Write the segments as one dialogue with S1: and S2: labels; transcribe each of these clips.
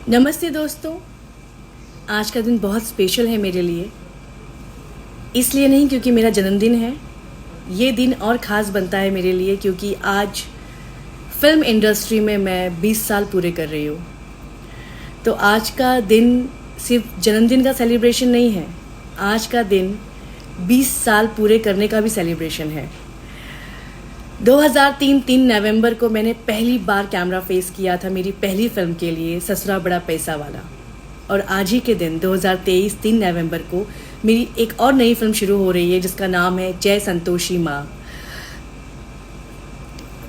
S1: नमस्ते दोस्तों। आज का दिन बहुत स्पेशल है मेरे लिए। इसलिए नहीं क्योंकि मेरा जन्मदिन है, ये दिन और ख़ास बनता है मेरे लिए क्योंकि आज फिल्म इंडस्ट्री में मैं 20 साल पूरे कर रही हूँ। तो आज का दिन सिर्फ जन्मदिन का सेलिब्रेशन नहीं है, आज का दिन 20 साल पूरे करने का भी सेलिब्रेशन है। 2003 3 नवंबर को मैंने पहली बार कैमरा फेस किया था मेरी पहली फिल्म के लिए, ससुरा बड़ा पैसा वाला। और आज ही के दिन 2023 3 नवंबर को मेरी एक और नई फिल्म शुरू हो रही है जिसका नाम है जय संतोषी माँ।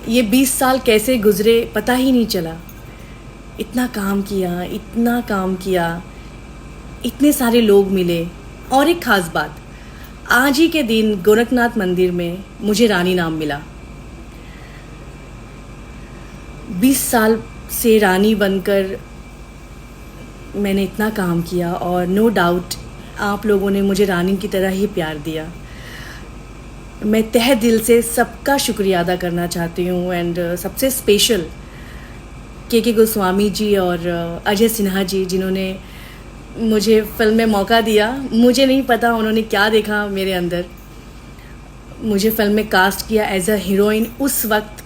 S1: ये 20 साल कैसे गुजरे पता ही नहीं चला। इतना काम किया, इतने सारे लोग मिले। और एक ख़ास बात, आज ही के दिन गोरखनाथ मंदिर में मुझे रानी नाम मिला। 20 साल से रानी बनकर मैंने इतना काम किया और नो डाउट आप लोगों ने मुझे रानी की तरह ही प्यार दिया। मैं तहे दिल से सबका शुक्रिया अदा करना चाहती हूँ। एंड सबसे स्पेशल के गोस्वामी जी और अजय सिन्हा जी, जिन्होंने मुझे फिल्म में मौका दिया। मुझे नहीं पता उन्होंने क्या देखा मेरे अंदर, मुझे फिल्म में कास्ट किया एज अ हीरोइन। उस वक्त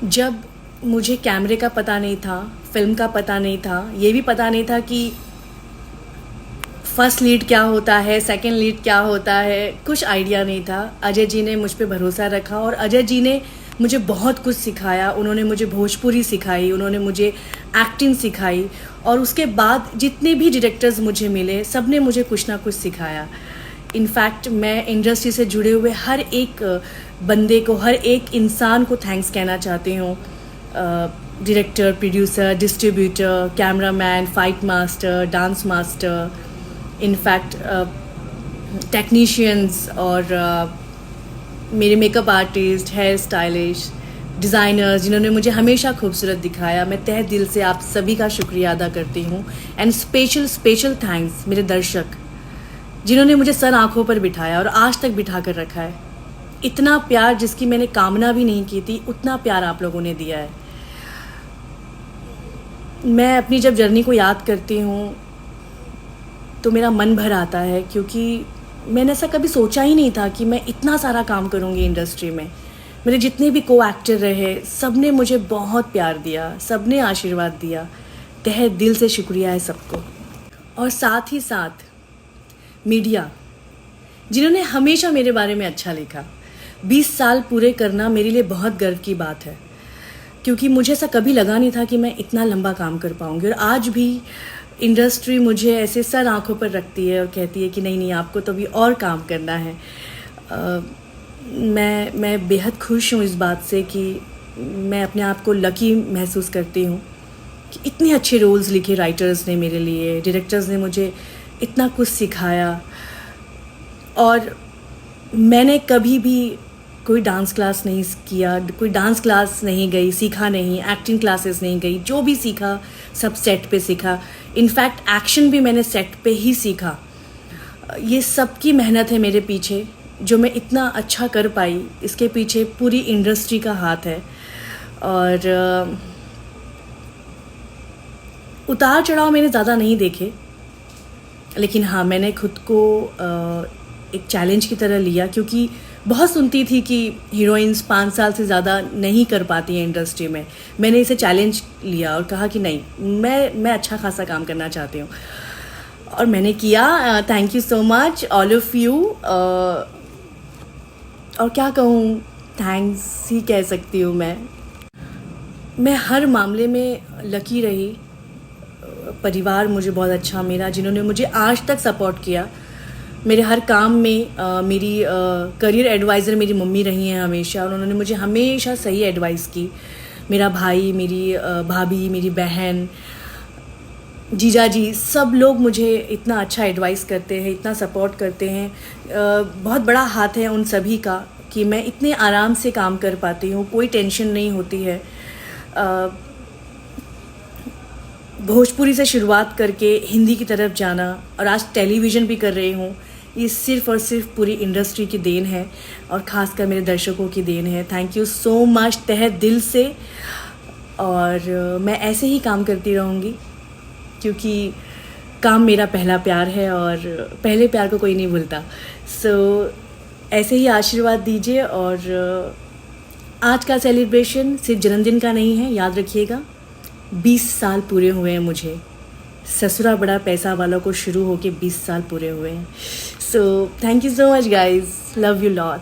S1: जब मुझे कैमरे का पता नहीं था, फिल्म का पता नहीं था, ये भी पता नहीं था कि फर्स्ट लीड क्या होता है, सेकंड लीड क्या होता है, कुछ आइडिया नहीं था। अजय जी ने मुझ पे भरोसा रखा और अजय जी ने मुझे बहुत कुछ सिखाया। उन्होंने मुझे भोजपुरी सिखाई, उन्होंने मुझे एक्टिंग सिखाई और उसके बाद जितने भी डायरेक्टर्स मुझे मिले सब ने मुझे कुछ ना कुछ सिखाया। इनफैक्ट मैं इंडस्ट्री से जुड़े हुए हर एक बंदे को, हर एक इंसान को थैंक्स कहना चाहती हूँ। Director, producer, distributor, cameraman, fight master, dance master, in fact technicians और मेरे makeup artist, hair stylist, designers, जिन्होंने मुझे हमेशा खूबसूरत दिखाया। मैं तहे दिल से आप सभी का शुक्रिया अदा करती हूँ। एंड स्पेशल थैंक्स मेरे दर्शक, जिन्होंने मुझे सर आँखों पर बिठाया और आज तक बिठा कर रखा है। इतना प्यार जिसकी मैंने कामना भी नहीं की थी, उतना प्यार आप लोगों ने दिया है। मैं अपनी जब जर्नी को याद करती हूँ तो मेरा मन भर आता है क्योंकि मैंने ऐसा कभी सोचा ही नहीं था कि मैं इतना सारा काम करूँगी इंडस्ट्री में। मेरे जितने भी को एक्टर रहे सब ने मुझे बहुत प्यार दिया, सब ने आशीर्वाद दिया। तहे दिल से शुक्रिया है सबको। और साथ ही साथ मीडिया, जिन्होंने हमेशा मेरे बारे में अच्छा लिखा। 20 साल पूरे करना मेरे लिए बहुत गर्व की बात है क्योंकि मुझे ऐसा कभी लगा नहीं था कि मैं इतना लंबा काम कर पाऊँगी। और आज भी इंडस्ट्री मुझे ऐसे सर आँखों पर रखती है और कहती है कि नहीं आपको तो अभी और काम करना है। मैं बेहद खुश हूँ इस बात से कि मैं अपने आप को लकी महसूस करती हूँ कि इतने अच्छे रोल्स लिखे राइटर्स ने मेरे लिए, डायरेक्टर्स ने मुझे इतना कुछ सिखाया। और मैंने कभी भी कोई डांस क्लास नहीं किया, कोई डांस क्लास नहीं गई, सीखा नहीं, एक्टिंग क्लासेस नहीं गई। जो भी सीखा सब सेट पे सीखा। इनफैक्ट एक्शन भी मैंने सेट पे ही सीखा। ये सब की मेहनत है मेरे पीछे। जो मैं इतना अच्छा कर पाई, इसके पीछे पूरी इंडस्ट्री का हाथ है। और उतार चढ़ाव मैंने ज़्यादा नहीं देखे, लेकिन हाँ, मैंने खुद को एक चैलेंज की तरह लिया क्योंकि बहुत सुनती थी कि हीरोइंस 5 साल से ज़्यादा नहीं कर पाती हैं इंडस्ट्री में। मैंने इसे चैलेंज लिया और कहा कि नहीं, मैं अच्छा खासा काम करना चाहती हूँ और मैंने किया। Thank you so much all of you. और क्या कहूँ, थैंक्स ही कह सकती हूँ मैं हर मामले में लकी रही। परिवार मुझे बहुत अच्छा मिला, जिन्होंने मुझे आज तक सपोर्ट किया मेरे हर काम में। मेरी करियर एडवाइज़र मेरी मम्मी रही हैं हमेशा, और उन्होंने मुझे हमेशा सही एडवाइस की। मेरा भाई, मेरी भाभी, मेरी बहन, जीजा जी, सब लोग मुझे इतना अच्छा एडवाइस करते हैं, इतना सपोर्ट करते हैं। बहुत बड़ा हाथ है उन सभी का कि मैं इतने आराम से काम कर पाती हूँ, कोई टेंशन नहीं होती है। भोजपुरी से शुरुआत करके हिंदी की तरफ जाना और आज टेलीविज़न भी कर रही हूँ, ये सिर्फ़ और सिर्फ पूरी इंडस्ट्री की देन है और ख़ासकर मेरे दर्शकों की देन है। थैंक यू सो मच तहे दिल से। और मैं ऐसे ही काम करती रहूँगी। क्योंकि काम मेरा पहला प्यार है और पहले प्यार को कोई नहीं भूलता। सो ऐसे ही आशीर्वाद दीजिए। और आज का सेलिब्रेशन सिर्फ जन्मदिन का नहीं है, याद रखिएगा 20 साल पूरे हुए हैं मुझे। ससुरा बड़ा पैसा वालों को शुरू होके 20 साल पूरे हुए हैं। So thank you so much guys, love you lot.